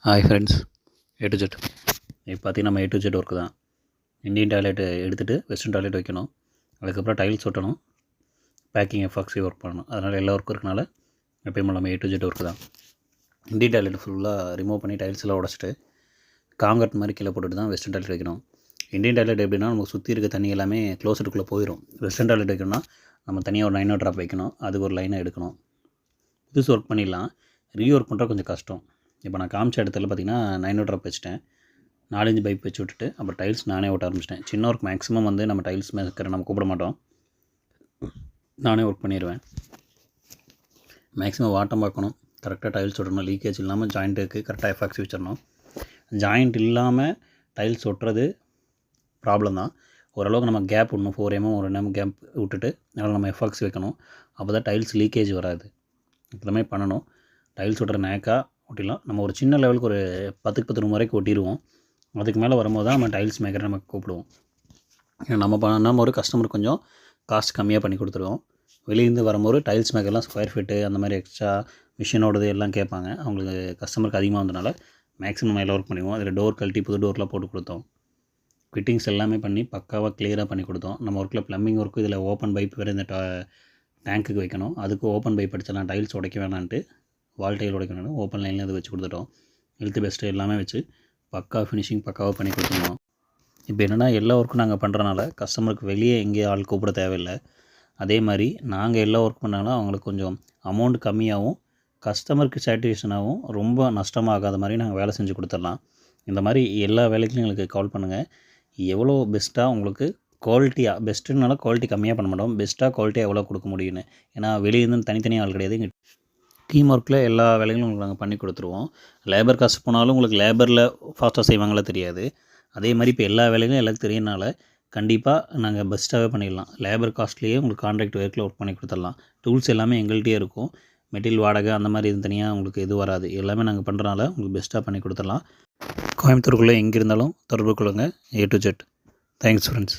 Hi friends, A to Z. இப்போ பார்த்தீங்கன்னா நம்ம ஏ டு ஜெட் ஒர்க்கு தான். இந்தியன் டாய்லெட் எடுத்துகிட்டு வெஸ்டர்ன் டாய்லெட் வைக்கணும். அதுக்கப்புறம் டைல்ஸ் ஒட்டணும், பேக்கிங் எஃபாக்ஸி ஒர்க் பண்ணணும். அதனால் எல்லா ஒர்க்கும் இருக்கனால எப்பயும் நம்ம ஏ டு ஜெட் ஒர்க்கு தான். இந்தியன் டாய்லெட் ஃபுல்லாக ரிமூவ் பண்ணி டைல்ஸ் எல்லாம் உடச்சிட்டு காங்கிரட் மாதிரி கீழே போட்டுட்டு தான் வெஸ்டர்ன் டாய்லெட் வைக்கணும். இந்தியன் டாய்லெட் எப்படின்னா நமக்கு சுற்றி இருக்க தண்ணி எல்லாமே க்ளோசட்டுக்குள்ளே போயிடும். வெஸ்டர்ன் டாய்லெட் வைக்கணும்னா நம்ம தனியாக ஒரு 9 ட்ராப் வைக்கணும், அதுக்கு ஒரு லைனை எடுக்கணும். புதுசு ஒர்க் பண்ணிடலாம், ரீஒர்க் பண்ணுறது கொஞ்சம் கஷ்டம். இப்போ நான் காமிச்ச இடத்துல பார்த்திங்கன்னா 9 ட்ராப் வச்சுட்டேன், 4-5 பைப் வச்சு விட்டுட்டு அப்புறம் டைல்ஸ் நானே ஓட்ட ஆரம்பிச்சிட்டேன். சின்ன ஒர்க் மேக்ஸிமம் வந்து நம்ம டைல்ஸ் மேக்கரை நம்ம கூப்பிட மாட்டோம், நானே ஒர்க் பண்ணிடுவேன். மேக்ஸிமம் வாட்டம் பார்க்கணும், கரெக்டாக டைல்ஸ் ஒட்டணும், லீக்கேஜ் இல்லாமல் ஜாயிண்ட்டுக்கு கரெக்டாக எஃபாக்ஸி வச்சிடணும். ஜாயிண்ட் இல்லாமல் டைல்ஸ் ஒட்டுறது ப்ராப்ளம் தான். ஓரளவுக்கு நம்ம கேப் விடணும், 4 mm 1 mm கேப் விட்டுட்டு அதில் நம்ம எஃபாக்ஸி வைக்கணும். அப்போ தான் டைல்ஸ் லீக்கேஜ் வராது. இதுமாதிரி பண்ணணும். டைல்ஸ் ஒட்டுற நேக்காக ஒட்டிடலாம். நம்ம ஒரு சின்ன லெவலுக்கு ஒரு 10க்கு 10 ரூம் வரைக்கும் ஒட்டிடுவோம். அதுக்கு மேலே வரும்போது தான் நம்ம டைல்ஸ் மேக்கரை நம்ம கூப்பிடுவோம். நம்ம பண்ணாமல் ஒரு கஸ்டமருக்கு கொஞ்சம் காஸ்ட் கம்மியாக பண்ணி கொடுத்துருவோம். வெளியேருந்து வரும்போது டைல்ஸ் மேக்கர்லாம் ஸ்கொயர் ஃபீட்டு அந்த மாதிரி எக்ஸ்ட்ரா மிஷினோடது எல்லாம் கேட்பாங்க. அவங்களுக்கு கஸ்டமருக்கு அதிகமாக வந்தனால மேக்ஸிமம் எல்லாம் ஒர்க் பண்ணிடுவோம். அதில் டோர் கழட்டி புது டோர்லாம் போட்டு கொடுத்தோம். ஃபிட்டிங்ஸ் எல்லாமே பண்ணி பக்காவாக கிளியராக பண்ணி கொடுத்தோம். நம்ம ஒர்க்கில் ப்ளம்பிங் ஒர்க்கு இதில் ஓப்பன் பைப் வேறு இந்த டேங்க்குக்கு வைக்கணும். அதுக்கு ஓப்பன் பைப் அடிச்சிடலாம், டைல்ஸ் உடைக்க வேணான்ட்டு வால் டைல் உடைக்கணும். ஓப்பன் லைனில் அது வச்சு கொடுத்துட்டோம். ஹெல்த்து பெஸ்ட்டு எல்லாமே வச்சு பக்கா ஃபினிஷிங் பக்காவாக பண்ணி கொடுத்துருவோம். இப்போ என்னென்னா எல்லா ஒர்க்கும் நாங்கள் பண்ணுறனால கஸ்டமருக்கு வெளியே எங்கேயும் ஆள் கூப்பிட தேவையில்லை. அதே மாதிரி நாங்கள் எல்லா ஒர்க் பண்ணாலும் அவங்களுக்கு கொஞ்சம் அமௌண்ட் கம்மியாகவும் கஸ்டமருக்கு சாட்டிஸ்ஃபேக்ஷனாகவும் ரொம்ப நஷ்டமாகாத மாதிரி நாங்கள் வேலை செஞ்சு கொடுத்துடலாம். இந்த மாதிரி எல்லா வேலைக்கும் எங்களுக்கு கால் பண்ணுங்கள். எவ்வளோ பெஸ்ட்டாக உங்களுக்கு குவாலிட்டியாக, பெஸ்ட்டுனால குவாலிட்டி கம்மியாக பண்ண மாட்டோம், பெஸ்ட்டாக குவாலிட்டியாக எவ்வளோ கொடுக்க முடியும்னு. ஏன்னா வெளியேருந்து தனித்தனியாக ஆள் கிடையாது. இங்கே டீம் ஒர்க்கில் எல்லா வேலைகளும் உங்களுக்கு நாங்கள் பண்ணி கொடுத்துருவோம். லேபர் காசு போனாலும் உங்களுக்கு லேபரில் ஃபாஸ்ட்டாக செய்வாங்களா தெரியாது. அதே மாதிரி இப்போ எல்லா வேலைகளும் எல்லாத்துக்கும் தெரியனால கண்டிப்பாக நாங்கள் பெஸ்ட்டாகவே பண்ணிடலாம். லேபர் காஸ்ட்லேயே உங்களுக்கு கான்ட்ராக்ட் ஒர்க்கில் ஒர்க் பண்ணி கொடுத்துடலாம். டூல்ஸ் எல்லாமே எங்கள்கிட்டயே இருக்கும். மெட்டீரியல் வாடகை அந்த மாதிரி இது தனியாக உங்களுக்கு இது வராது. எல்லாமே நாங்கள் பண்ணுறனால உங்களுக்கு பெஸ்ட்டாக பண்ணி கொடுத்துடலாம். கோயம்புத்தூருக்குள்ளே எங்கே இருந்தாலும் தொடர்பு கொள்ளுங்கள். A to Z. Thanks friends.